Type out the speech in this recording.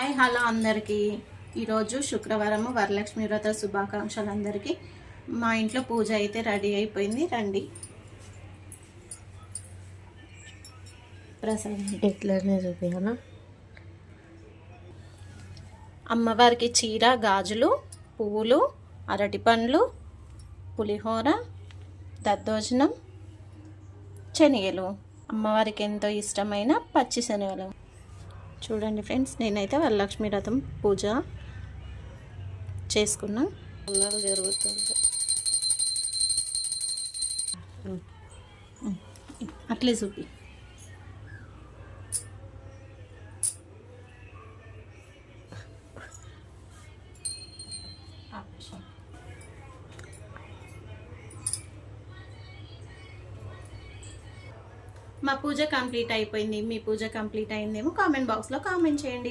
Hi hello అందరికీ. ఈరోజు శుక్రవారము వరలక్ష్మి వ్రత శుభాకాంక్షలు అందరికీ. మా ఇంట్లో పూజ అయితే రెడీ అయిపోయింది. రండి ప్రసాదం ఇట్లనే చూపించాలా. అమ్మవారికి చీర, గాజులు, పువ్వులు, అరటి పండ్లు, పులిహోర, దద్దోజనం, శనగలు, అమ్మవారికి ఎంతో ఇష్టమైన పచ్చి శనగలు. చూడండి ఫ్రెండ్స్, నేనైతే వరలక్ష్మి వ్రతం పూజ చేసుకున్నా. జరుగుతుంది అట్లే చూపి. మా పూజ కంప్లీట్ అయిపోయింది. మీ పూజ కంప్లీట్ అయిందేమో కామెంట్ బాక్స్లో కామెంట్ చేయండి.